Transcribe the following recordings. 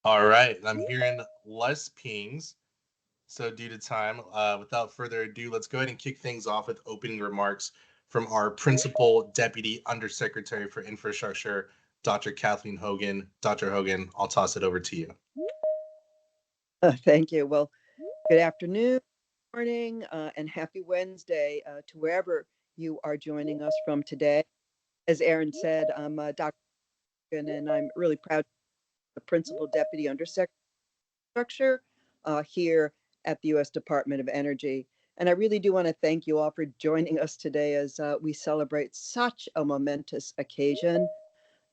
All right, and I'm hearing less pings. So, due to time, without further ado, let's go ahead and kick things off with opening remarks from our Principal Deputy Undersecretary for Infrastructure, Dr. Kathleen Hogan. Dr. Hogan, I'll toss it over to you. Thank you. Well, good afternoon, morning, and happy Wednesday to wherever you are joining us from today. As Aaron said, I'm Dr. Hogan, and I'm really proud to be the Principal Deputy Undersecretary here at the U.S. Department of Energy. And I really do want to thank you all for joining us today as we celebrate such a momentous occasion,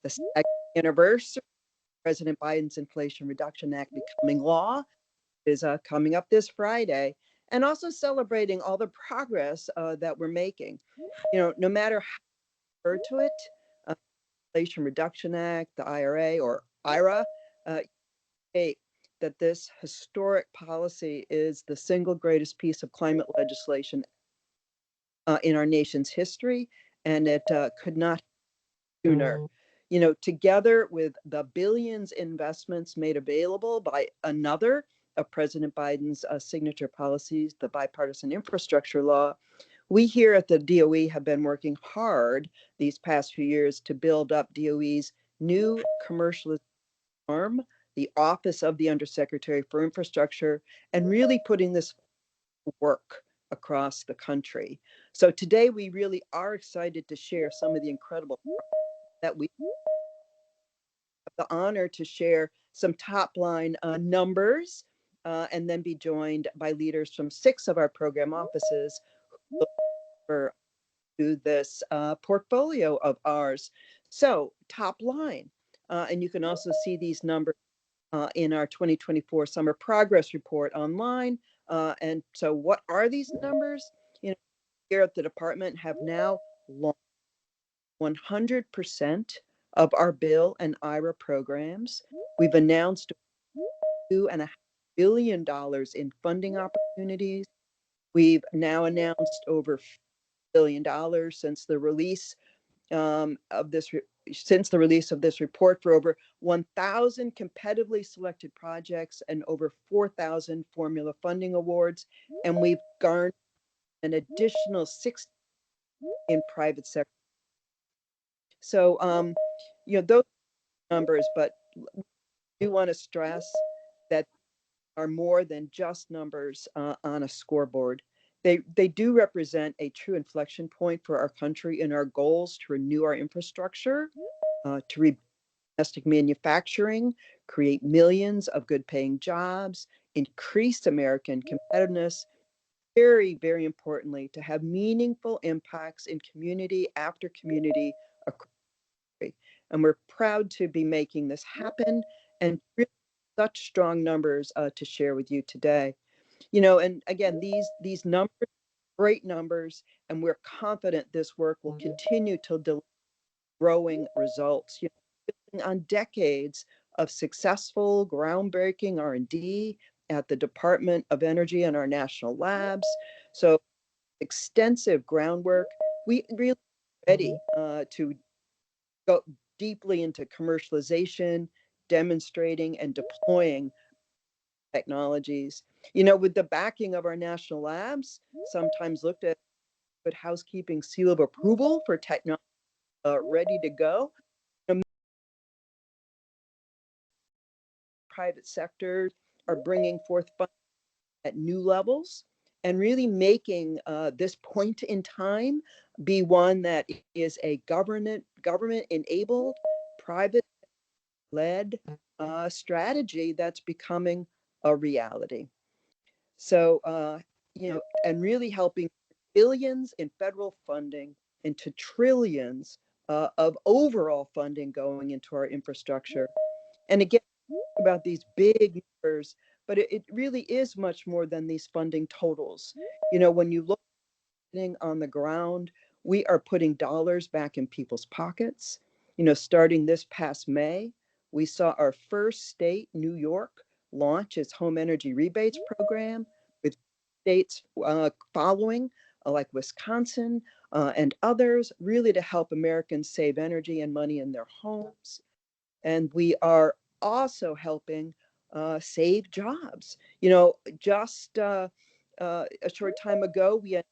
the second anniversary of President Biden's Inflation Reduction Act becoming law is coming up this Friday, and also celebrating all the progress that we're making. No matter how you refer to it, uh, Inflation Reduction Act, the IRA or IRA, state that this historic policy is the single greatest piece of climate legislation in our nation's history, and it could not sooner. Together with the billions investments made available by another of President Biden's signature policies, the Bipartisan Infrastructure Law, we here at the DOE have been working hard these past few years to build up DOE's new commercialization arm, the Office of the Undersecretary for Infrastructure, and really putting this work across the country. So today we really are excited to share some of the incredible that we have the honor to share some top line numbers and then be joined by leaders from 6 of our program offices who will to this portfolio of ours. So top line, and you can also see these numbers in our 2024 summer progress report online. And so what are these numbers? Here at the department have now launched 100% of our bill and IRA programs. We've announced $2.5 billion in funding opportunities. We've now announced over $1 billion since the release of this report for over 1,000 competitively selected projects and over 4,000 formula funding awards, and we've garnered an additional 6 in private sector. So, those numbers, but we do want to stress that are more than just numbers on a scoreboard. They do represent a true inflection point for our country in our goals to renew our infrastructure, to rebuild domestic manufacturing, create millions of good paying jobs, increase American competitiveness, very, very importantly, to have meaningful impacts in community after community across the country. And we're proud to be making this happen and really such strong numbers to share with you today. And again, these numbers, great numbers, and we're confident this work will continue to deliver growing results. Building on decades of successful, groundbreaking R&D at the Department of Energy and our national labs. So extensive groundwork. We really ready to go deeply into commercialization, demonstrating and deploying technologies. With the backing of our national labs, sometimes looked at with housekeeping seal of approval for technology ready to go. Private sector are bringing forth funds at new levels and really making this point in time be one that is a government enabled, private led strategy that's becoming a reality. So, and really helping billions in federal funding into trillions of overall funding going into our infrastructure. And again, about these big numbers, but it really is much more than these funding totals. When you look on the ground, we are putting dollars back in people's pockets. Starting this past May, we saw our first state, New York, launch its home energy rebates program, with states following, like Wisconsin and others, really to help Americans save energy and money in their homes. And we are also helping save jobs. Just a short time ago, we had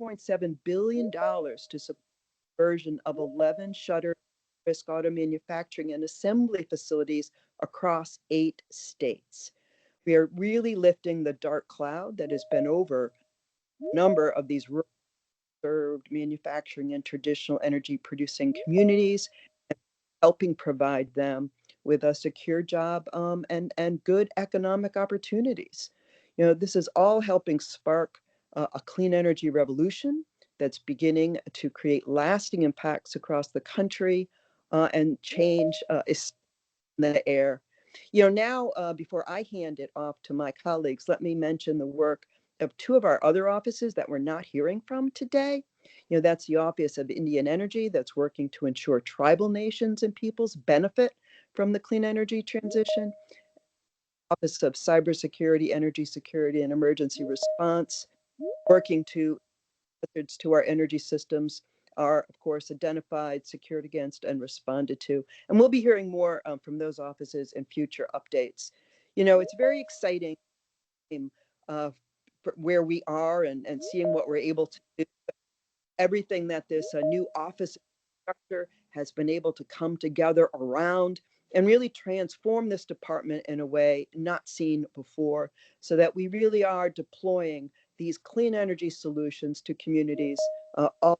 $1.7 billion to support the conversion of 11 shutter risk auto manufacturing and assembly facilities across 8 states. We are really lifting the dark cloud that has been over a number of these served manufacturing and traditional energy producing communities, and helping provide them with a secure job and good economic opportunities. This is all helping spark a clean energy revolution that's beginning to create lasting impacts across the country and change the air. Now, before I hand it off to my colleagues, let me mention the work of 2 of our other offices that we're not hearing from today. That's the Office of Indian Energy, that's working to ensure tribal nations and peoples benefit from the clean energy transition. Office of Cybersecurity, Energy Security, and Emergency Response, working to hazards to our energy systems are, of course, identified, secured against, and responded to. And we'll be hearing more from those offices in future updates. It's very exciting uh, where we are and seeing what we're able to do. Everything that this new office structure has been able to come together around and really transform this department in a way not seen before, so that we really are deploying these clean energy solutions to communities all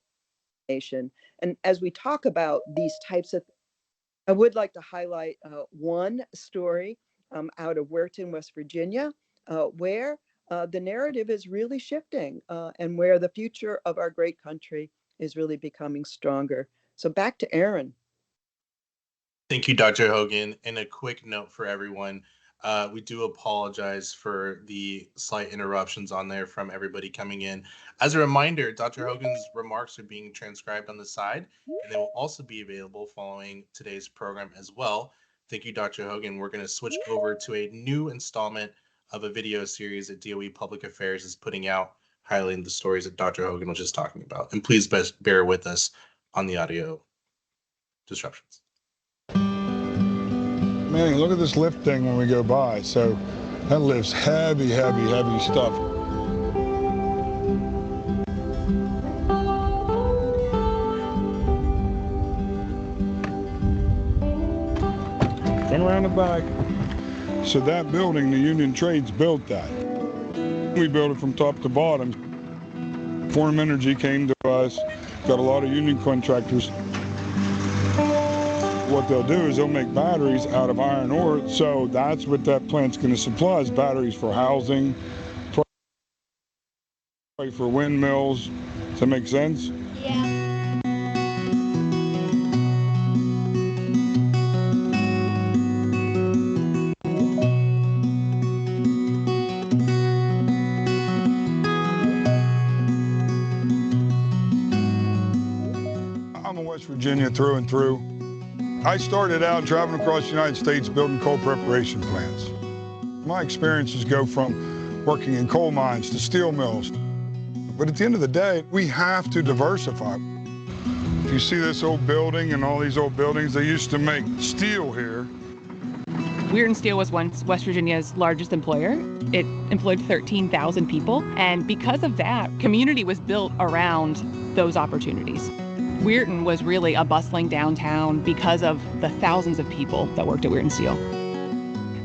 nation. And as we talk about these types of, I would like to highlight one story out of Weirton, West Virginia, where the narrative is really shifting and where the future of our great country is really becoming stronger. So back to Aaron. Thank you, Dr. Hogan. And a quick note for everyone. We do apologize for the slight interruptions on there from everybody coming in. As a reminder, Dr. Hogan's remarks are being transcribed on the side, and they will also be available following today's program as well. Thank you, Dr. Hogan. We're going to switch over to a new installment of a video series that DOE Public Affairs is putting out, highlighting the stories that Dr. Hogan was just talking about. And please bear with us on the audio disruptions. Man, look at this lift thing when we go by. So that lifts heavy, heavy, heavy stuff. Turn around the back. So that building, the Union Trades built that. We built it from top to bottom. Form Energy came to us, got a lot of union contractors. What they'll do is they'll make batteries out of iron ore, so that's what that plant's going to supply, is batteries for housing, for windmills. Does that make sense? Yeah. I'm a West Virginia through and through. I started out traveling across the United States building coal preparation plants. My experiences go from working in coal mines to steel mills. But at the end of the day, we have to diversify. If you see this old building and all these old buildings, they used to make steel here. Weirton Steel was once West Virginia's largest employer. It employed 13,000 people, and because of that, community was built around those opportunities. Weirton was really a bustling downtown because of the thousands of people that worked at Weirton Steel.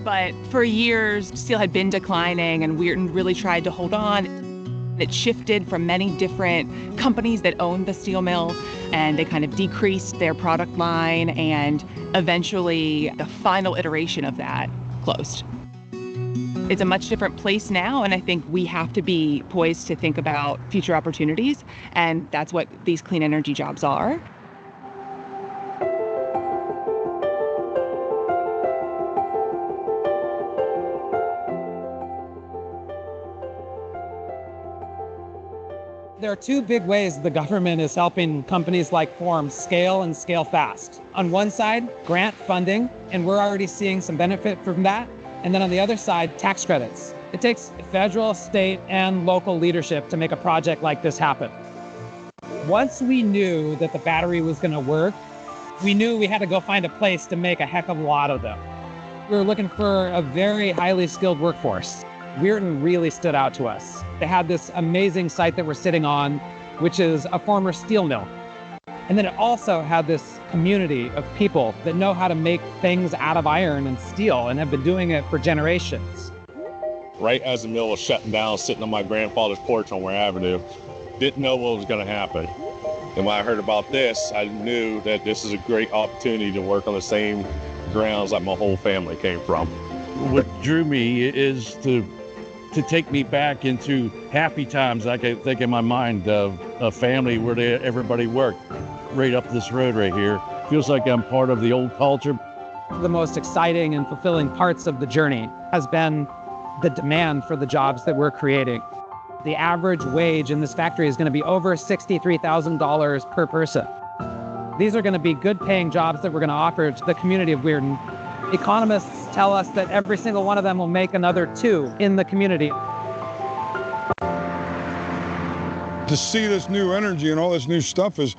But for years, steel had been declining, and Weirton really tried to hold on. It shifted from many different companies that owned the steel mill, and they kind of decreased their product line, and eventually the final iteration of that closed. It's a much different place now, and I think we have to be poised to think about future opportunities, and that's what these clean energy jobs are. There are 2 big ways the government is helping companies like Form scale and scale fast. On one side, grant funding, and we're already seeing some benefit from that. And then on the other side, tax credits. It takes federal, state, and local leadership to make a project like this happen. Once we knew that the battery was going to work, we knew we had to go find a place to make a heck of a lot of them. We were looking for a very highly skilled workforce. Weirton really stood out to us. They had this amazing site that we're sitting on, which is a former steel mill. And then it also had this community of people that know how to make things out of iron and steel and have been doing it for generations. Right as the mill was shutting down, sitting on my grandfather's porch on Ware Avenue, didn't know what was going to happen. And when I heard about this, I knew that this is a great opportunity to work on the same grounds that my whole family came from. What drew me is to take me back into happy times. I can think in my mind of a family where everybody worked right up this road right here. Feels like I'm part of the old culture. The most exciting and fulfilling parts of the journey has been the demand for the jobs that we're creating. The average wage in this factory is going to be over $63,000 per person. These are going to be good paying jobs that we're going to offer to the community of Weirton. Economists tell us that every single one of them will make another 2 in the community. To see this new energy and all this new stuff is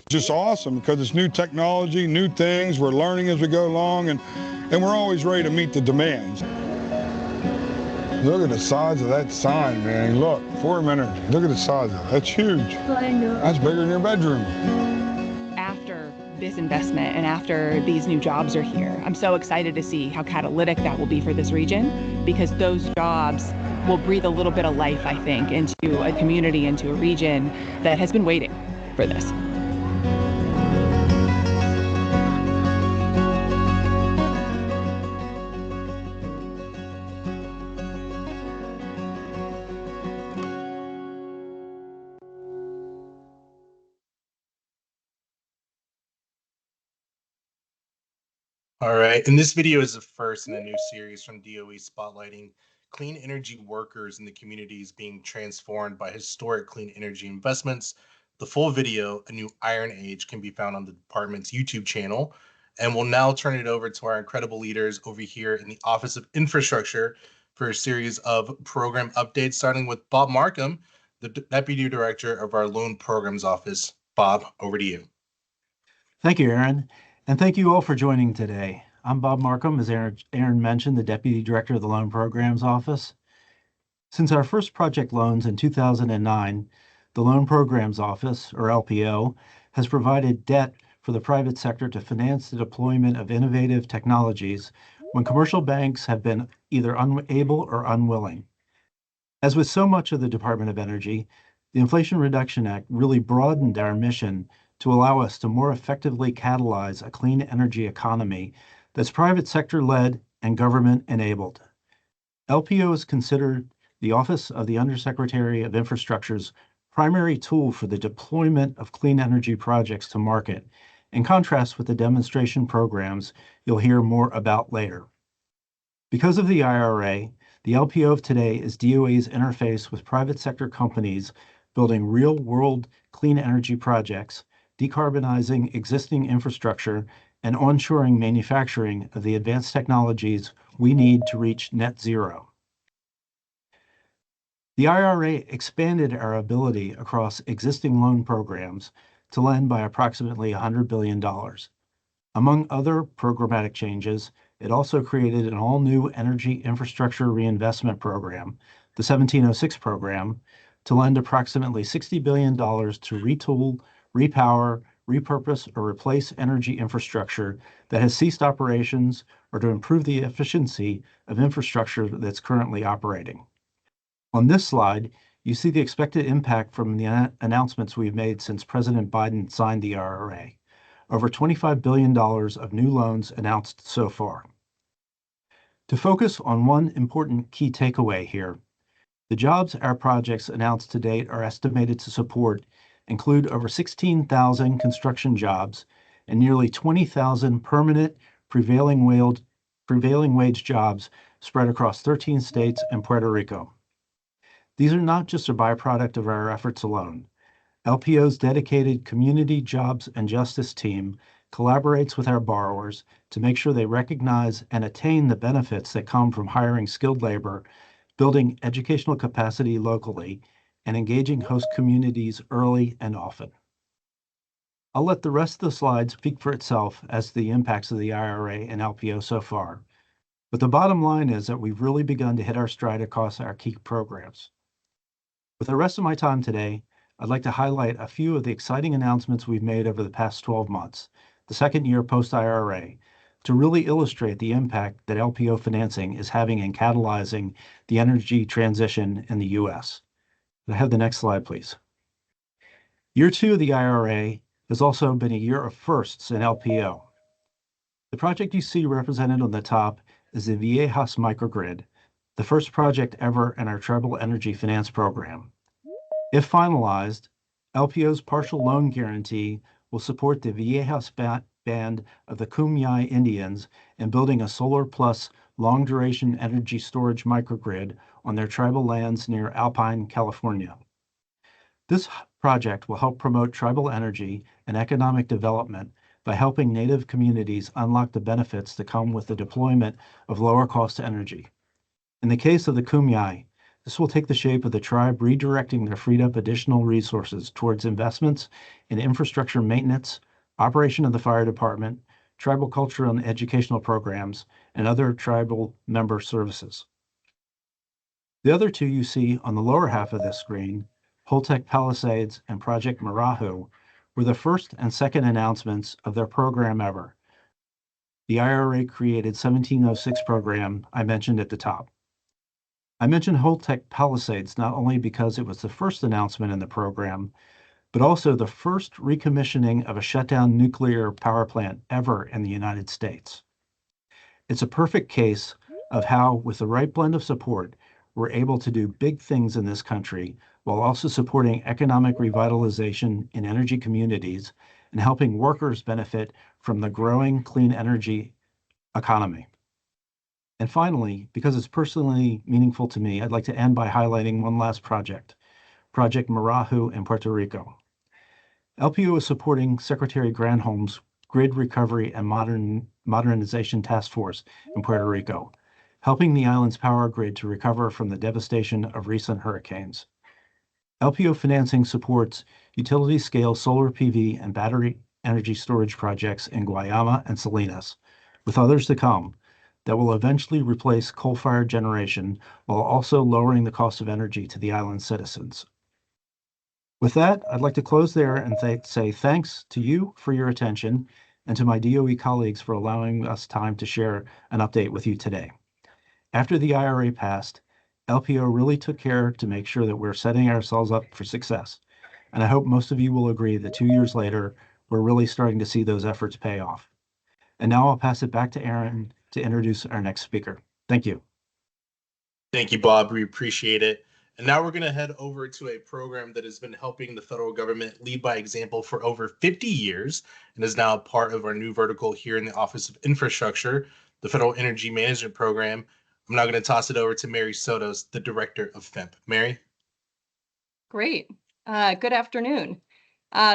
just awesome, because it's new technology, new things. We're learning as we go along, and we're always ready to meet the demands. Look at the size of that sign, man. Look, Forum Energy. Look at the size of it. That's huge. That's bigger than your bedroom. After this investment and after these new jobs are here, I'm so excited to see how catalytic that will be for this region, because those jobs will breathe a little bit of life, I think, into a community, into a region that has been waiting for this. All right, and this video is the first in a new series from DOE spotlighting clean energy workers in the communities being transformed by historic clean energy investments. The full video, A New Iron Age, can be found on the department's YouTube channel. And we'll now turn it over to our incredible leaders over here in the Office of Infrastructure for a series of program updates, starting with Bob Markham, the Deputy Director of our Loan Programs Office. Bob, over to you. Thank you, Aaron. And thank you all for joining today. I'm Bob Markham, as Aaron mentioned, the Deputy Director of the Loan Programs Office. Since our first project loans in 2009, the Loan Programs Office, or LPO, has provided debt for the private sector to finance the deployment of innovative technologies when commercial banks have been either unable or unwilling. As with so much of the Department of Energy, the Inflation Reduction Act really broadened our mission to allow us to more effectively catalyze a clean energy economy that's private sector led and government enabled. LPO is considered the Office of the Undersecretary of Infrastructure's primary tool for the deployment of clean energy projects to market, in contrast with the demonstration programs you'll hear more about later. Because of the IRA, the LPO of today is DOE's interface with private sector companies building real-world clean energy projects, decarbonizing existing infrastructure, and onshoring manufacturing of the advanced technologies we need to reach net zero. The IRA expanded our ability across existing loan programs to lend by approximately $100 billion. Among other programmatic changes, it also created an all-new Energy Infrastructure Reinvestment Program, the 1706 program, to lend approximately $60 billion to retool, repower, repurpose, or replace energy infrastructure that has ceased operations, or to improve the efficiency of infrastructure that's currently operating. On this slide, you see the expected impact from the announcements we've made since President Biden signed the IRA. Over $25 billion of new loans announced so far. To focus on one important key takeaway here, the jobs our projects announced to date are estimated to support include over 16,000 construction jobs and nearly 20,000 permanent prevailing wage jobs spread across 13 states and Puerto Rico. These are not just a byproduct of our efforts alone. LPO's dedicated Community Jobs and Justice team collaborates with our borrowers to make sure they recognize and attain the benefits that come from hiring skilled labor, building educational capacity locally, and engaging host communities early and often. I'll let the rest of the slides speak for itself as to the impacts of the IRA and LPO so far. But the bottom line is that we've really begun to hit our stride across our key programs. With the rest of my time today, I'd like to highlight a few of the exciting announcements we've made over the past 12 months, the second year post-IRA, to really illustrate the impact that LPO financing is having in catalyzing the energy transition in the U.S. Could I have the next slide, please? Year 2 of the IRA has also been a year of firsts in LPO. The project you see represented on the top is the Viejas microgrid, the first project ever in our Tribal Energy Finance Program. If finalized, LPO's partial loan guarantee will support the Viejas band of the Kumeyaay Indians in building a solar plus long-duration energy storage microgrid on their tribal lands near Alpine, California. This project will help promote tribal energy and economic development by helping Native communities unlock the benefits that come with the deployment of lower-cost energy. In the case of the Kumeyaay, this will take the shape of the tribe redirecting their freed-up additional resources towards investments in infrastructure maintenance, operation of the fire department, tribal cultural and educational programs, and other tribal member services. The other two you see on the lower half of this screen, Holtec Palisades and Project Marahu, were the first and second announcements of their program ever, the IRA created 1706 program I mentioned at the top. I mentioned Holtec Palisades not only because it was the first announcement in the program, but also the first recommissioning of a shutdown nuclear power plant ever in the United States. It's a perfect case of how, with the right blend of support, we're able to do big things in this country while also supporting economic revitalization in energy communities and helping workers benefit from the growing clean energy economy. And finally, because it's personally meaningful to me, I'd like to end by highlighting one last project, Project Marahu in Puerto Rico. LPO is supporting Secretary Granholm's Grid Recovery and Modernization Task Force in Puerto Rico, helping the island's power grid to recover from the devastation of recent hurricanes. LPO financing supports utility-scale solar PV and battery energy storage projects in Guayama and Salinas, with others to come, that will eventually replace coal-fired generation while also lowering the cost of energy to the island's citizens. With that, I'd like to close there and say thanks to you for your attention and to my DOE colleagues for allowing us time to share an update with you today. After the IRA passed, LPO really took care to make sure that we're setting ourselves up for success. And I hope most of you will agree that 2 years later, we're really starting to see those efforts pay off. And now I'll pass it back to Aaron to introduce our next speaker. Thank you. Thank you, Bob. We appreciate it. And now we're going to head over to a program that has been helping the federal government lead by example for over 50 years and is now part of our new vertical here in the Office of Infrastructure, the Federal Energy Management Program. I'm now going to toss it over to Mary Sodos, the Director of FEMP. Mary? Great. Good afternoon.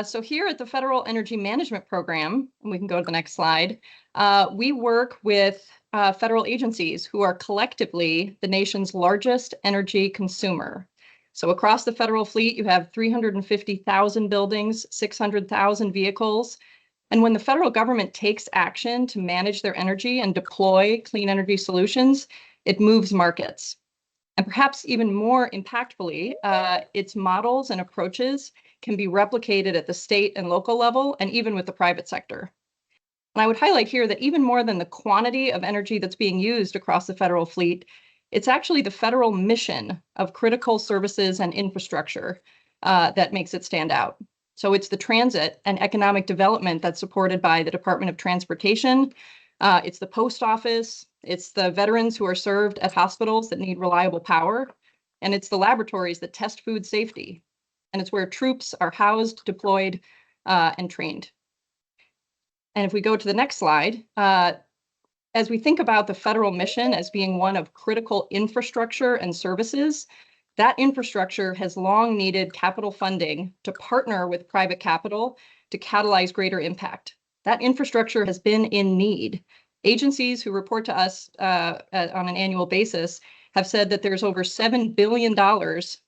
So here at the Federal Energy Management Program, and we can go to the next slide, we work with federal agencies who are collectively the nation's largest energy consumer. So across the federal fleet, you have 350,000 buildings, 600,000 vehicles. And when the federal government takes action to manage their energy and deploy clean energy solutions, it moves markets. And perhaps even more impactfully, its models and approaches can be replicated at the state and local level, and even with the private sector. And I would highlight here that even more than the quantity of energy that's being used across the federal fleet, it's actually the federal mission of critical services and infrastructure that makes it stand out. So it's the transit and economic development that's supported by the Department of Transportation. It's the post office. It's the veterans who are served at hospitals that need reliable power. And it's the laboratories that test food safety. And it's where troops are housed, deployed, and trained. And if we go to the next slide, as we think about the federal mission as being one of critical infrastructure and services, that infrastructure has long needed capital funding to partner with private capital to catalyze greater impact. That infrastructure has been in need. Agencies who report to us on an annual basis have said that there's over $7 billion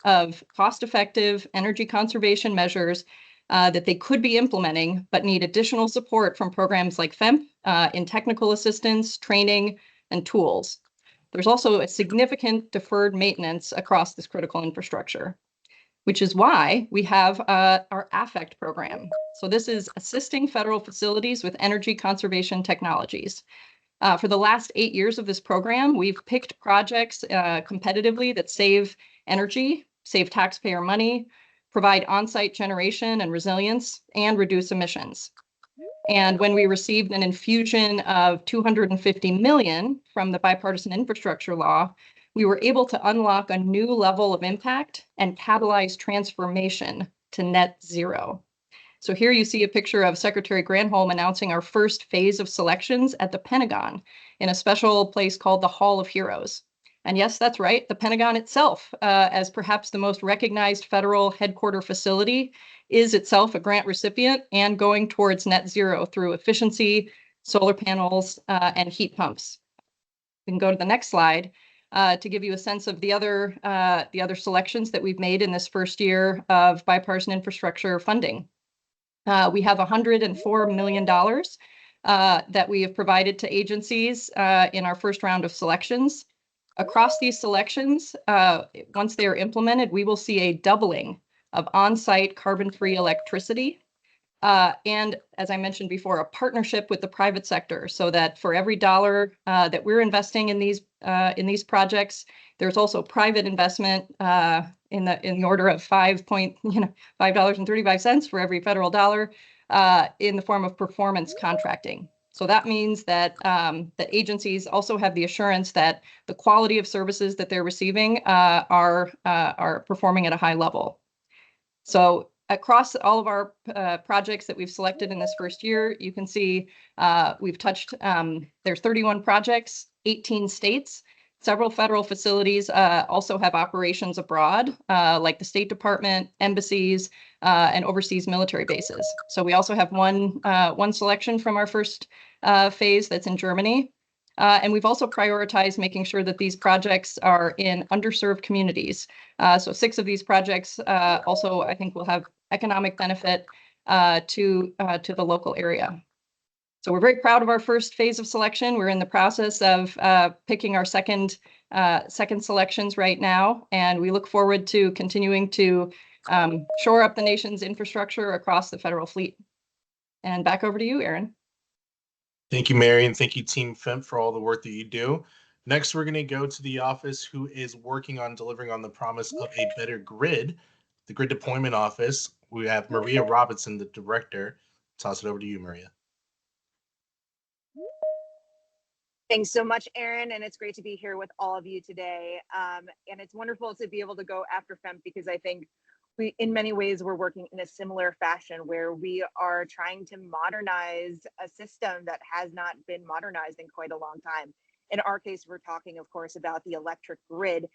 of cost-effective energy conservation measures that they could be implementing, but need additional support from programs like FEMP in technical assistance, training, and tools. there's also a significant deferred maintenance across this critical infrastructure, which is why we have our AFFECT program. So this is assisting federal facilities with energy conservation technologies. For the last 8 years of this program, we've picked projects competitively that save energy, save taxpayer money, provide on-site generation and resilience, and reduce emissions. And when we received an infusion of $250 million from the Bipartisan Infrastructure Law, we were able to unlock a new level of impact and catalyze transformation to net zero. So here you see a picture of Secretary Granholm announcing our first phase of selections at the Pentagon in a special place called the Hall of Heroes. And yes, that's right, the Pentagon itself, as perhaps the most recognized federal headquarter facility, is itself a grant recipient and going towards net zero through efficiency, solar panels, and heat pumps. We can go to the next slide to give you a sense of the other selections that we've made in this first year of bipartisan infrastructure funding. We have $104 million that we have provided to agencies in our first round of selections. Across these selections, once they are implemented, we will see a doubling of on-site carbon-free electricity. And as I mentioned before, a partnership with the private sector so that for every dollar that we're investing in these projects, there's also private investment in the order of $5.35 for every federal dollar in the form of performance contracting. So that means that that agencies also have the assurance that the quality of services that they're receiving are performing at a high level. So across all of our projects that we've selected in this first year, you can see we've touched, there's 31 projects, 18 states. Several federal facilities also have operations abroad, like the State Department, embassies, and overseas military bases. So we also have one selection from our first phase that's in Germany. And we've also prioritized making sure that these projects are in underserved communities. So 6 of these projects also, I think, will have economic benefit to the local area. So we're very proud of our first phase of selection. We're in the process of picking our second selections right now, and we look forward to continuing to shore up the nation's infrastructure across the federal fleet. And back over to you, Aaron. Thank you, Mary, and thank you, Team FEMP, for all the work that you do. Next, we're going to go to the office who is working on delivering on the promise of a better grid, the Grid Deployment Office. We have Maria Robinson, the director. Toss it over to you, Maria. Thanks so much, Aaron, and it's great to be here with all of you today. And it's wonderful to be able to go after FEMP because I think we, in many ways, we're working in a similar fashion where we are trying to modernize a system that has not been modernized in quite a long time. In our case, we're talking, of course, about the electric grid,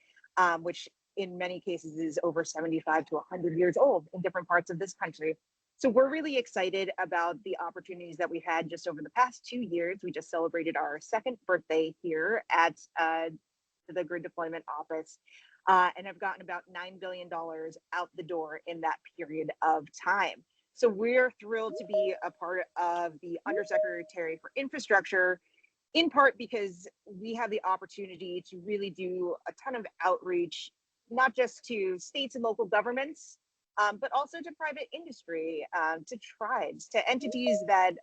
which in many cases is over 75 to 100 years old in different parts of this country. So we're really excited about the opportunities that we've had just over the past 2 years. We just celebrated our 2nd birthday here at the Grid Deployment Office and have gotten about $9 billion out the door in that period of time. So we're thrilled to be a part of the Undersecretary for Infrastructure, in part because we have the opportunity to really do a ton of outreach, not just to states and local governments, but also to private industry, to tribes, to entities that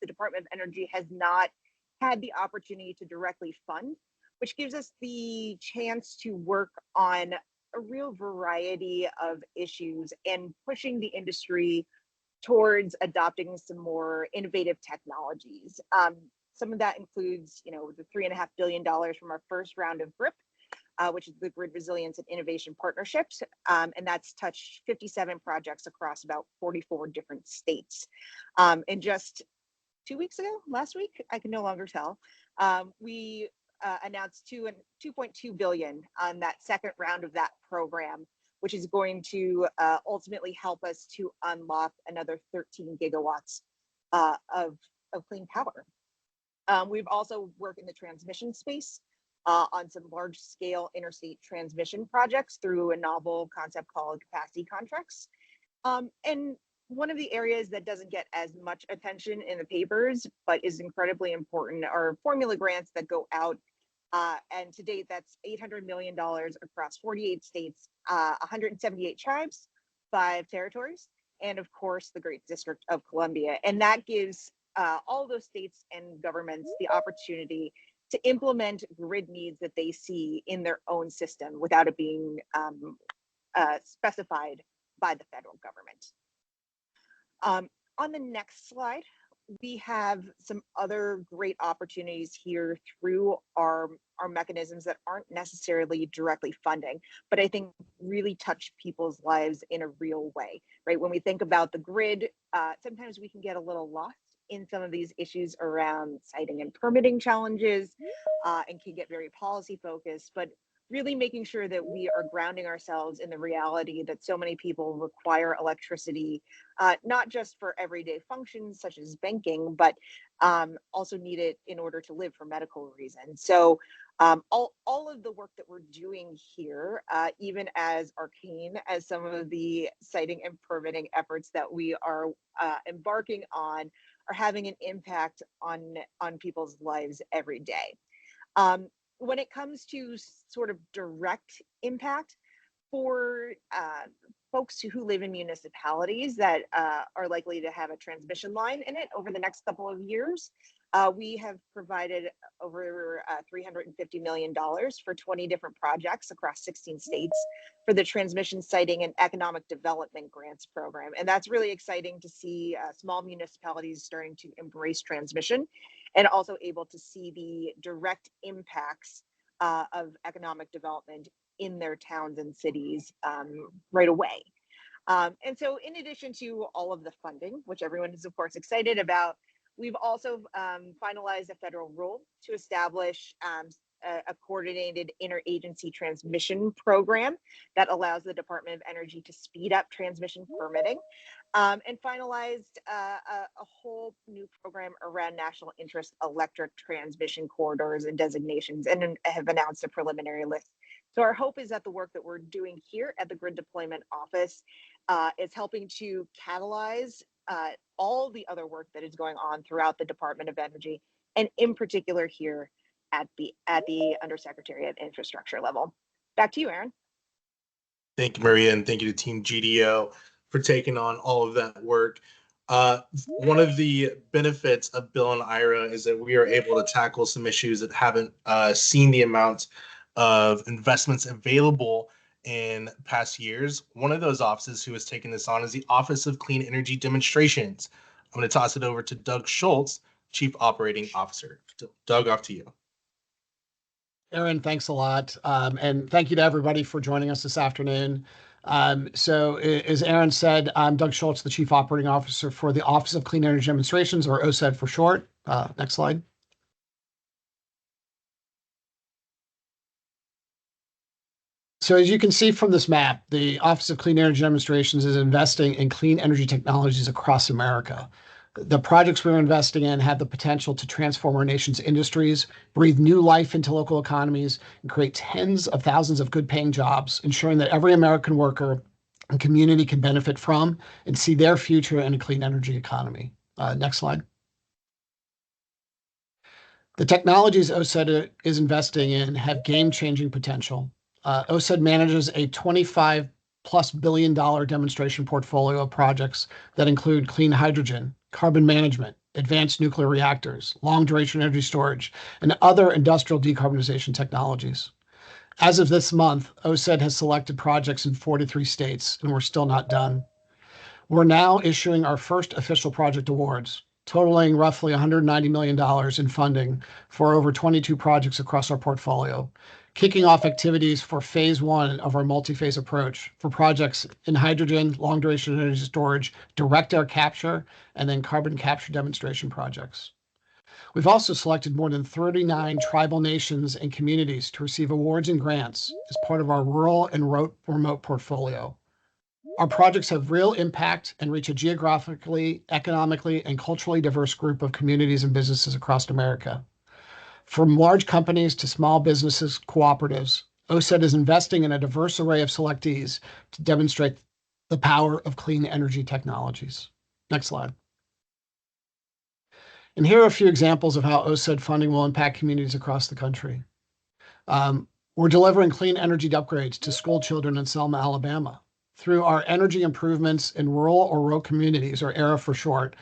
the Department of Energy has not had the opportunity to directly fund, which gives us the chance to work on a real variety of issues and pushing the industry towards adopting some more innovative technologies. Some of that includes, the $3.5 billion from our first round of GRIP, which is the Grid Resilience and Innovation Partnerships. And that's touched 57 projects across about 44 different states. And just 2 weeks ago, last week, I can no longer tell, we announced $2.2 billion on that second round of that program, which is going to ultimately help us to unlock another 13 gigawatts of clean power. We've also worked in the transmission space on some large-scale interstate transmission projects through a novel concept called capacity contracts. And one of the areas that doesn't get as much attention in the papers, but is incredibly important, are formula grants that go out And to date, that's $800 million across 48 states, 178 tribes, 5 territories, and of course, the Great District of Columbia. And that gives all those states and governments the opportunity to implement grid needs that they see in their own system without it being specified by the federal government. On the next slide, we have some other great opportunities here through our mechanisms that aren't necessarily directly funding, but I think really touch people's lives in a real way, right? When we think about the grid, sometimes we can get a little lost in some of these issues around siting and permitting challenges, and can get very policy focused, but really making sure that we are grounding ourselves in the reality that so many people require electricity, not just for everyday functions such as banking, but also need it in order to live for medical reasons. So all of the work that we're doing here, even as arcane as some of the siting and permitting efforts that we are embarking on, are having an impact on people's lives every day. When it comes to sort of direct impact for folks who live in municipalities that are likely to have a transmission line in it over the next couple of years, we have provided over $350 million for 20 different projects across 16 states for the Transmission Siting and Economic Development Grants Program. And that's really exciting to see small municipalities starting to embrace transmission and also able to see the direct impacts of economic development in their towns and cities right away. And so in addition to all of the funding, which everyone is of course excited about, we've also finalized a federal rule to establish a coordinated interagency transmission program that allows the Department of Energy to speed up transmission permitting, and finalized a whole new program around national interest electric transmission corridors and designations, and have announced a preliminary list. So our hope is that the work that we're doing here at the Grid Deployment Office is helping to catalyze all the other work that is going on throughout the Department of Energy, and in particular here at the Undersecretary of Infrastructure level. Back to you, Aaron. Thank you, Maria, and thank you to Team GDO for taking on all of that work. One of the benefits of Bill and IRA is that we are able to tackle some issues that haven't seen the amount of investments available in past years. One of those offices who has taken this on is the Office of Clean Energy Demonstrations. I'm going to toss it over to Doug Schultz, Chief Operating Officer. Doug, off to you. Aaron, thanks a lot. And thank you to everybody for joining us this afternoon. So as Aaron said, I'm Doug Schultz, the Chief Operating Officer for the Office of Clean Energy Demonstrations, or OCED for short. Next slide. So as you can see from this map, the Office of Clean Energy Demonstrations is investing in clean energy technologies across America. The projects we're investing in have the potential to transform our nation's industries, breathe new life into local economies, and create tens of thousands of good-paying jobs, ensuring that every American worker and community can benefit from and see their future in a clean energy economy. Next slide. The technologies OCED is investing in have game-changing potential. OCED manages a $25+ billion demonstration portfolio of projects that include clean hydrogen, carbon management, advanced nuclear reactors, long-duration energy storage, and other industrial decarbonization technologies. As of this month, OCED has selected projects in 43 states, and we're still not done. We're now issuing our first official project awards, totaling roughly $190 million in funding for over 22 projects across our portfolio, kicking off activities for phase one of our multi-phase approach for projects in hydrogen, long-duration energy storage, direct air capture, and then carbon capture demonstration projects. We've also selected more than 39 tribal nations and communities to receive awards and grants as part of our rural and remote portfolio. Our projects have real impact and reach a geographically, economically, and culturally diverse group of communities and businesses across America. From large companies to small businesses, cooperatives, OCED is investing in a diverse array of selectees to demonstrate the power of clean energy technologies. Next slide. And here are a few examples of how OCED funding will impact communities across the country. We're delivering clean energy upgrades to school children in Selma, Alabama. Through our energy improvements in rural or rural communities, or ERA for short,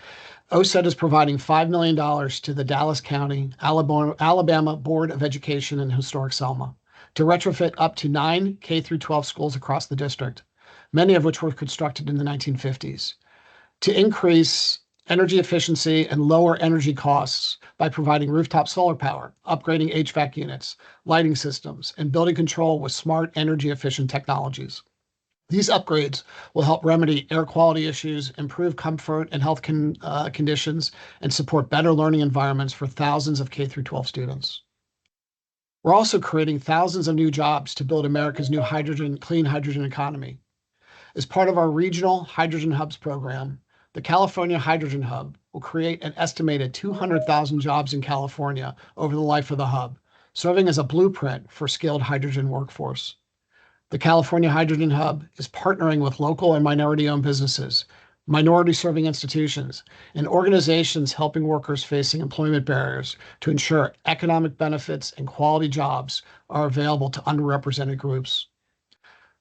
OSED is providing $5 million to the Dallas County, Alabama Board of Education in historic Selma to retrofit up to 9 K-12 schools across the district, many of which were constructed in the 1950s, to increase energy efficiency and lower energy costs by providing rooftop solar power, upgrading HVAC units, lighting systems, and building control with smart energy efficient technologies. These upgrades will help remedy air quality issues, improve comfort and health conditions, and support better learning environments for thousands of K-12 students. We're also creating thousands of new jobs to build America's new clean hydrogen economy. As part of our regional hydrogen hubs program, the California Hydrogen Hub will create an estimated 200,000 jobs in California over the life of the hub, serving as a blueprint for skilled hydrogen workforce. The California Hydrogen Hub is partnering with local and minority-owned businesses, minority-serving institutions, and organizations helping workers facing employment barriers to ensure economic benefits and quality jobs are available to underrepresented groups.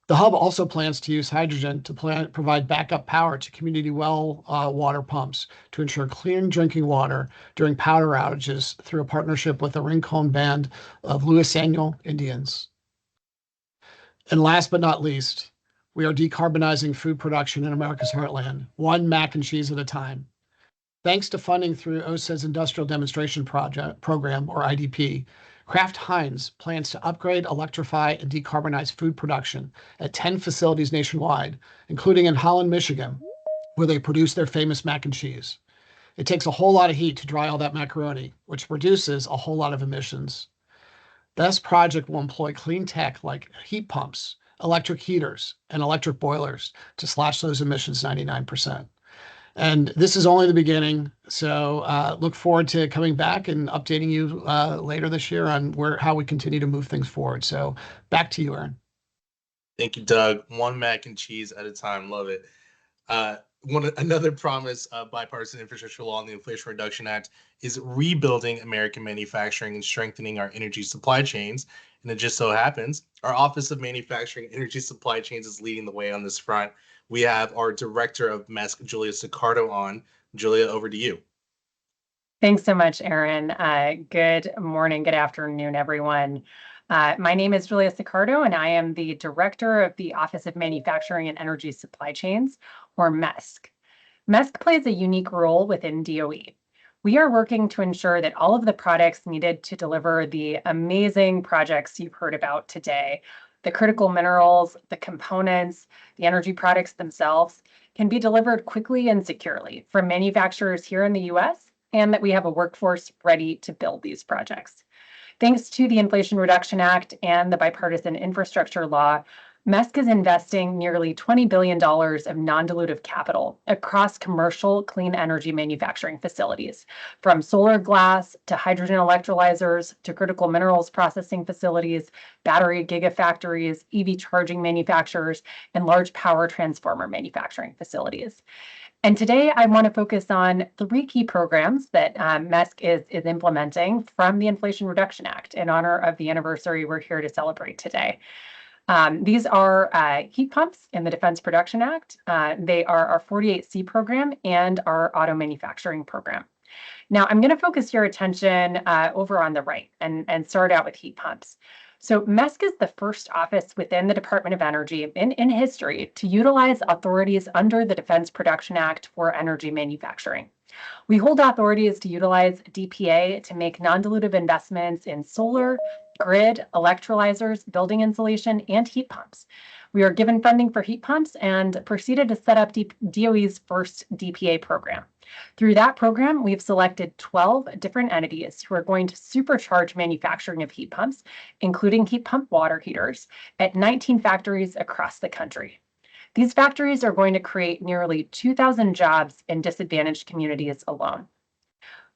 The hub also plans to use hydrogen to provide backup power to community well water pumps to ensure clean drinking water during power outages through a partnership with the Rincon Band of Luiseno Indians. And last but not least, we are decarbonizing food production in America's heartland, one mac and cheese at a time. Thanks to funding through OSED's Industrial Demonstration Program, or IDP, Kraft Heinz plans to upgrade, electrify, and decarbonize food production at 10 facilities nationwide, including in Holland, Michigan, where they produce their famous mac and cheese. It takes a whole lot of heat to dry all that macaroni, which produces a whole lot of emissions. This project will employ clean tech like heat pumps, electric heaters, and electric boilers to slash those emissions 99%. And this is only the beginning, so look forward to coming back and updating you later this year on how we continue to move things forward. So back to you, Aaron. Thank you, Doug. One mac and cheese at a time. Love it. Another promise of Bipartisan Infrastructure Law and the Inflation Reduction Act is rebuilding American manufacturing and strengthening our energy supply chains. And it just so happens our Office of Manufacturing and Energy Supply Chains is leading the way on this front. We have our Director of MESC, Julia Sardo, on. Julia, over to you. Thanks so much, Aaron. Good morning, good afternoon, everyone. My name is Julia Sardo, and I am the Director of the Office of Manufacturing and Energy Supply Chains, or MESC. MESC plays a unique role within DOE. We are working to ensure that all of the products needed to deliver the amazing projects you've heard about today, the critical minerals, the components, the energy products themselves, can be delivered quickly and securely from manufacturers here in the US, and that we have a workforce ready to build these projects. Thanks to the Inflation Reduction Act and the Bipartisan Infrastructure Law, MESC is investing nearly $20 billion of non-dilutive capital across commercial clean energy manufacturing facilities, from solar glass to hydrogen electrolyzers to critical minerals processing facilities, battery gigafactories, EV charging manufacturers, and large power transformer manufacturing facilities. And today I want to focus on 3 key programs that MESC is implementing from the Inflation Reduction Act in honor of the anniversary we're here to celebrate today. These are heat pumps in the Defense Production Act. They are our 48C program and our auto manufacturing program. Now, I'm going to focus your attention over on the right and start out with heat pumps. So MESC is the first office within the Department of Energy in history to utilize authorities under the Defense Production Act for energy manufacturing. We hold authorities to utilize DPA to make non-dilutive investments in solar, grid, electrolyzers, building insulation, and heat pumps. We are given funding for heat pumps and proceeded to set up DOE's first DPA program. Through that program, we've selected 12 different entities who are going to supercharge manufacturing of heat pumps, including heat pump water heaters, at 19 factories across the country. These factories are going to create nearly 2,000 jobs in disadvantaged communities alone.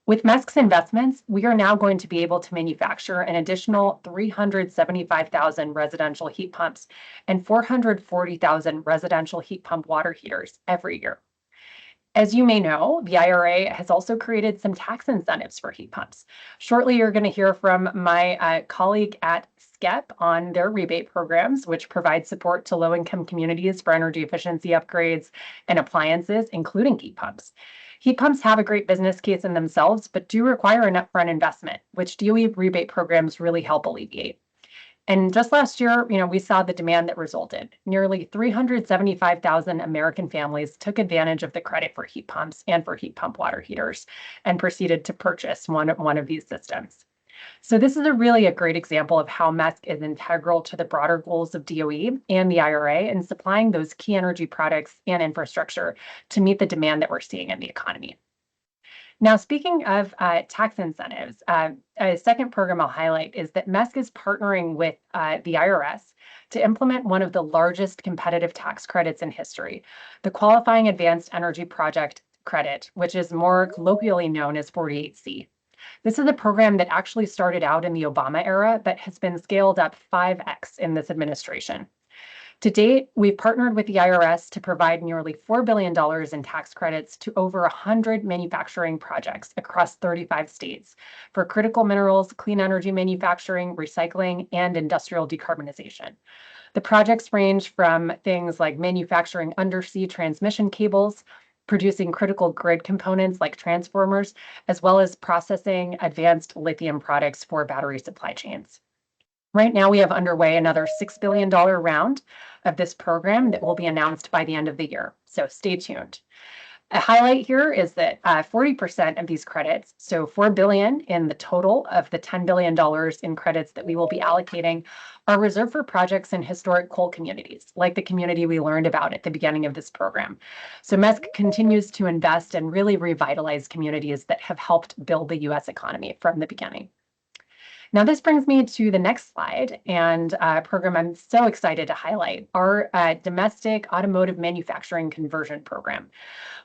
With MESC's investments, we are now going to be able to manufacture an additional 375,000 residential heat pumps and 440,000 residential heat pump water heaters every year. As you may know, the IRA has also created some tax incentives for heat pumps. Shortly, you're going to hear from my colleague at SCEP on their rebate programs, which provide support to low-income communities for energy efficiency upgrades and appliances, including heat pumps. Heat pumps have a great business case in themselves, but do require an upfront investment, which DOE rebate programs really help alleviate. And just last year, we saw the demand that resulted. Nearly 375,000 American families took advantage of the credit for heat pumps and for heat pump water heaters and proceeded to purchase one of these systems. So this is really a great example of how MESC is integral to the broader goals of DOE and the IRA in supplying those key energy products and infrastructure to meet the demand that we're seeing in the economy. Now, speaking of tax incentives, a second program I'll highlight is that MESC is partnering with the IRS to implement one of the largest competitive tax credits in history, the Qualifying Advanced Energy Project Credit, which is more colloquially known as 48C. This is a program that actually started out in the Obama era, but has been scaled up 5x in this administration. To date, we've partnered with the IRS to provide nearly $4 billion in tax credits to over 100 manufacturing projects across 35 states for critical minerals, clean energy manufacturing, recycling, and industrial decarbonization. The projects range from things like manufacturing undersea transmission cables, producing critical grid components like transformers, as well as processing advanced lithium products for battery supply chains. Right now, we have underway another $6 billion round of this program that will be announced by the end of the year. So stay tuned. A highlight here is that 40% of these credits, so $4 billion in the total of the $10 billion in credits that we will be allocating, are reserved for projects in historic coal communities, like the community we learned about at the beginning of this program. So MESC continues to invest and really revitalize communities that have helped build the U.S. economy from the beginning. Now, this brings me to the next slide and a program I'm so excited to highlight, our domestic automotive manufacturing conversion program,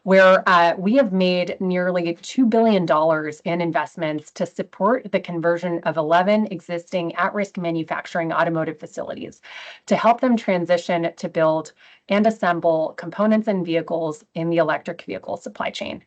where we have made nearly $2 billion in investments to support the conversion of 11 existing at-risk manufacturing automotive facilities to help them transition to build and assemble components and vehicles in the electric vehicle supply chain.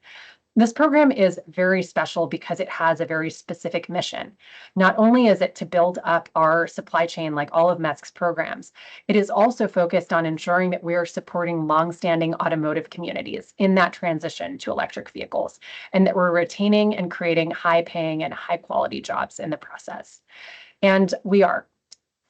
This program is very special because it has a very specific mission. Not only is it to build up our supply chain like all of MESC's programs, it is also focused on ensuring that we are supporting longstanding automotive communities in that transition to electric vehicles, and that we're retaining and creating high-paying and high-quality jobs in the process. And we are.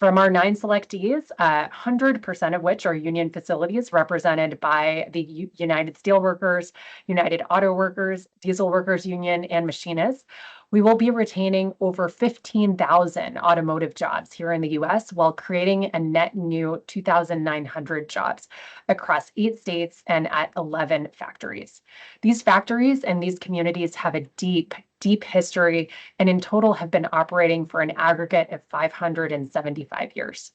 From our 9 selectees, 100% of which are union facilities represented by the United Steelworkers, United Auto Workers, Diesel Workers Union, and machinists, we will be retaining over 15,000 automotive jobs here in the U.S. while creating a net new 2,900 jobs across 8 states and at 11 factories. These factories and these communities have a deep history, and in total have been operating for an aggregate of 575 years.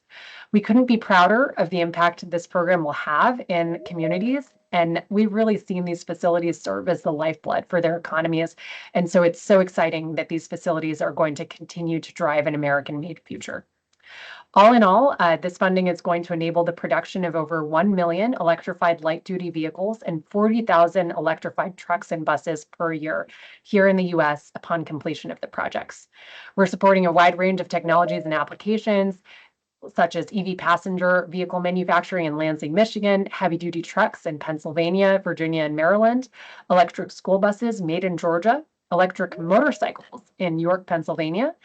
We couldn't be prouder of the impact this program will have in communities, and we've really seen these facilities serve as the lifeblood for their economies. And so it's so exciting that these facilities are going to continue to drive an American-made future. All in all, this funding is going to enable the production of over 1 million electrified light-duty vehicles and 40,000 electrified trucks and buses per year here in the U.S. upon completion of the projects. We're supporting a wide range of technologies and applications, such as EV passenger vehicle manufacturing in Lansing, Michigan, heavy-duty trucks in Pennsylvania, Virginia, and Maryland, electric school buses made in Georgia, electric motorcycles in York, Pennsylvania,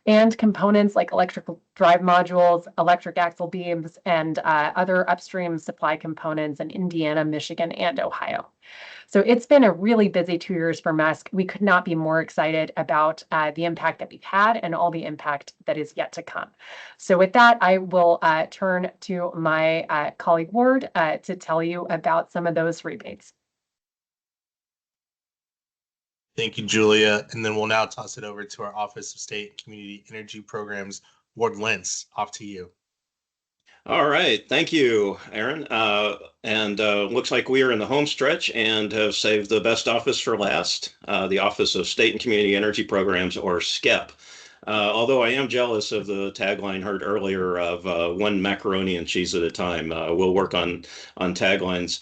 and components like electrical drive modules, electric axle beams, and other upstream supply components in Indiana, Michigan, and Ohio. So it's been a really busy 2 years for MESC. We could not be more excited about the impact that we've had and all the impact that is yet to come. So with that, I will turn to my colleague Ward to tell you about some of those rebates. Thank you, Julia. And then we'll now toss it over to our Office of State and Community Energy Programs, Ward Lentz. Off to you. All right. Thank you, Aaron. Looks like we are in the home stretch and have saved the best office for last, the Office of State and Community Energy Programs, or SCEP. Although I am jealous of the tagline heard earlier of one macaroni and cheese at a time. We'll work on taglines.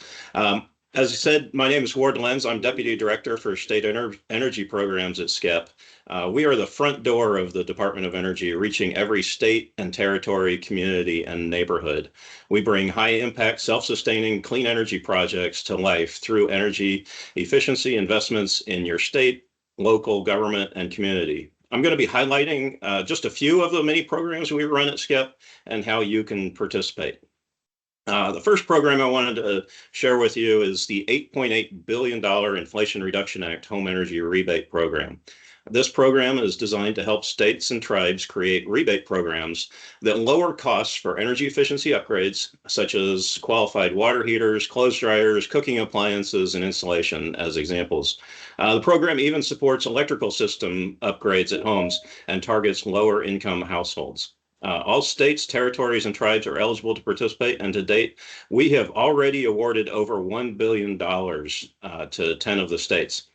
As I said, my name is Ward Lenz. I'm Deputy Director for State Energy Programs at SCEP. We are the front door of the Department of Energy, reaching every state and territory, community, and neighborhood. We bring high-impact, self-sustaining, clean energy projects to life through energy efficiency investments in your state, local government, and community. I'm going to be highlighting just a few of the many programs we run at SCEP and how you can participate. The first program I wanted to share with you is the $8.8 billion Inflation Reduction Act Home Energy Rebate Program. This program is designed to help states and tribes create rebate programs that lower costs for energy efficiency upgrades, such as qualified water heaters, clothes dryers, cooking appliances, and insulation as examples. The program even supports electrical system upgrades at homes and targets lower income households. All states, territories, and tribes are eligible to participate, and to date, we have already awarded over $1 billion to 10 of the states.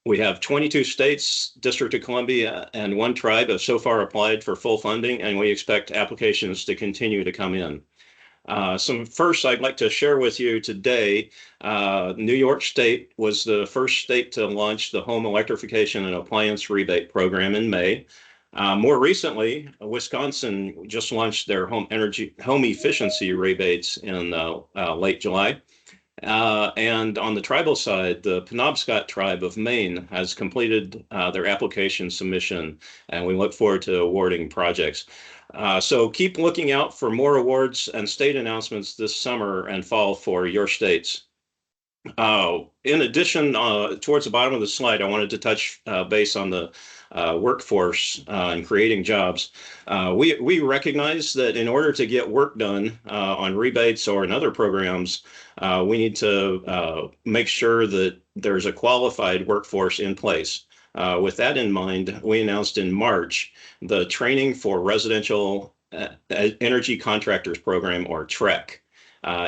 We have 22 states, District of Columbia, and 1 tribe have so far applied for full funding, and we expect applications to continue to come in. First, I'd like to share with you today, New York State was the first state to launch the Home Electrification and Appliance Rebate Program in May. More recently, Wisconsin just launched their home efficiency rebates in late July. And on the tribal side, the Penobscot tribe of Maine has completed their application submission, and we look forward to awarding projects. So keep looking out for more awards and state announcements this summer and fall for your states. In addition, towards the bottom of the slide, I wanted to touch base on the workforce and creating jobs. We recognize that in order to get work done on rebates or in other programs, we need to make sure that there's a qualified workforce in place. With that in mind, we announced in March the Training for Residential Energy Contractors Program, or TREC.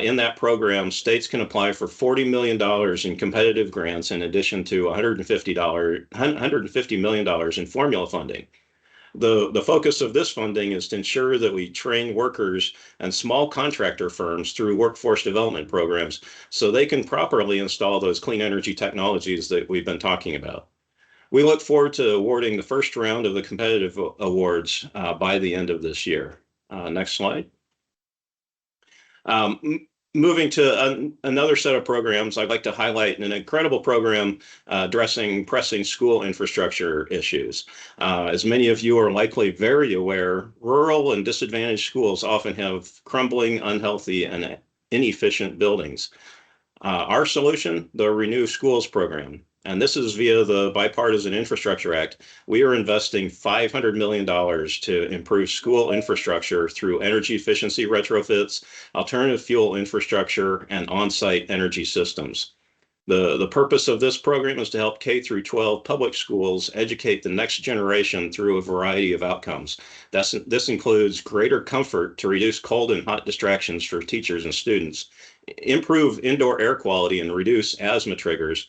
In that program, states can apply for $40 million in competitive grants in addition to $150 million in formula funding. The focus of this funding is to ensure that we train workers and small contractor firms through workforce development programs so they can properly install those clean energy technologies that we've been talking about. We look forward to awarding the first round of the competitive awards by the end of this year. Next slide. Moving to another set of programs, I'd like to highlight an incredible program addressing pressing school infrastructure issues. As many of you are likely very aware, rural and disadvantaged schools often have crumbling, unhealthy, and inefficient buildings. Our solution, the Renew Schools program, and this is via the Bipartisan Infrastructure Act. We are investing $500 million to improve school infrastructure through energy efficiency retrofits, alternative fuel infrastructure, and on-site energy systems. The purpose of this program is to help K through 12 public schools educate the next generation through a variety of outcomes. This includes greater comfort to reduce cold and hot distractions for teachers and students, improve indoor air quality and reduce asthma triggers,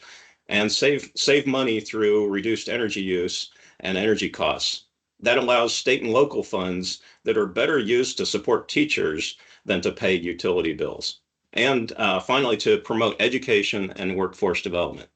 and save money through reduced energy use and energy costs. That allows state and local funds that are better used to support teachers than to pay utility bills. And finally, to promote education and workforce development.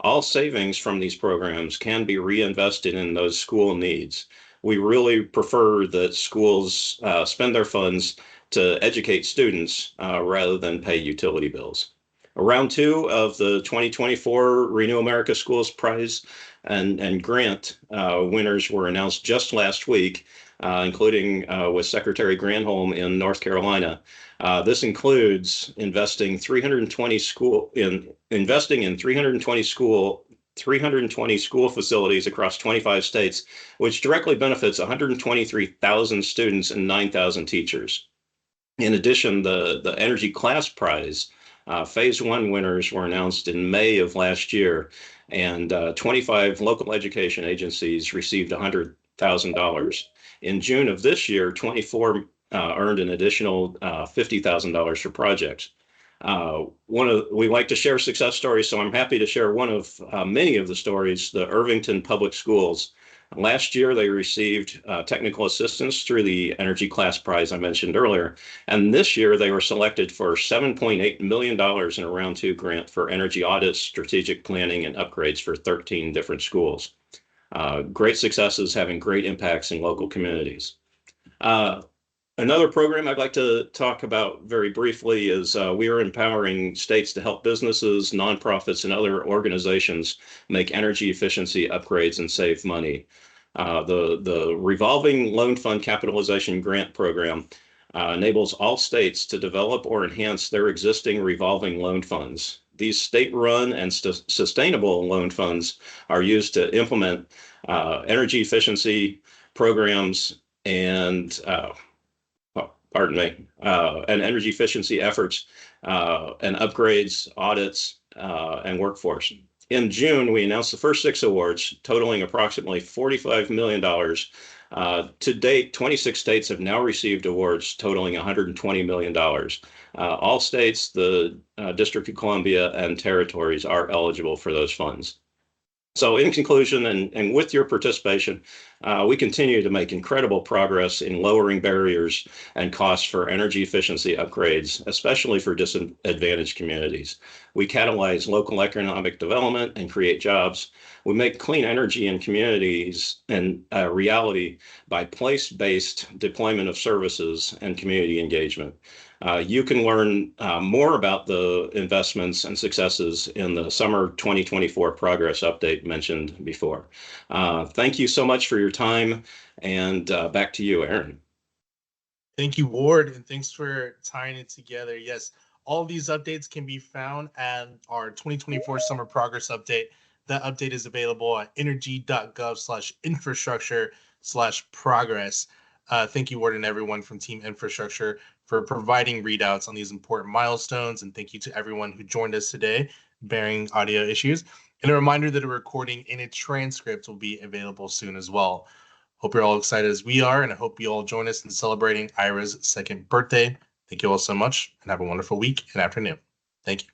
All savings from these programs can be reinvested in those school needs. We really prefer that schools spend their funds to educate students rather than pay utility bills. Round 2 of the 2024 Renew America Schools Prize and grant winners were announced just last week, including with Secretary Granholm in North Carolina. This includes investing in 320 school facilities across 25 states, which directly benefits 123,000 students and 9,000 teachers. In addition, the Energy Class Prize, Phase 1 winners were announced in May of last year, and 25 local education agencies received $100,000. In June of this year, 24 earned an additional $50,000 for projects. We like to share success stories, so I'm happy to share one of many of the stories. The Irvington Public Schools Last year, they received technical assistance through the Energy Class Prize I mentioned earlier. And this year, they were selected for $7.8 million in a round 2 grant for energy audits, strategic planning, and upgrades for 13 different schools. Great successes, having great impacts in local communities. Another program I'd like to talk about very briefly is we are empowering states to help businesses, nonprofits, and other organizations make energy efficiency upgrades and save money. The Revolving Loan Fund Capitalization Grant Program enables all states to develop or enhance their existing revolving loan funds. These state-run and sustainable loan funds are used to implement energy efficiency programs and and energy efficiency efforts and upgrades, audits, and workforce. In June, we announced the first 6 awards, totaling approximately $45 million. To date, 26 states have now received awards totaling $120 million. All states, the District of Columbia, and territories are eligible for those funds. So in conclusion, and with your participation, we continue to make incredible progress in lowering barriers and costs for energy efficiency upgrades, especially for disadvantaged communities. We catalyze local economic development and create jobs. We make clean energy in communities and reality by place-based deployment of services and community engagement. You can learn more about the investments and successes in the summer 2024 progress update mentioned before. Thank you so much for your time, and back to you, Aaron. Thank you, Ward, and thanks for tying it together. Yes, all these updates can be found at our 2024 summer progress update. That update is available at energy.gov/infrastructure/progress. Thank you, Ward, and everyone from Team Infrastructure for providing readouts on these important milestones. And thank you to everyone who joined us today, bearing audio issues. And a reminder that a recording and a transcript will be available soon as well. Hope you're all excited as we are, and I hope you all join us in celebrating Ira's 2nd birthday. Thank you all so much, and have a wonderful week and afternoon. Thank you.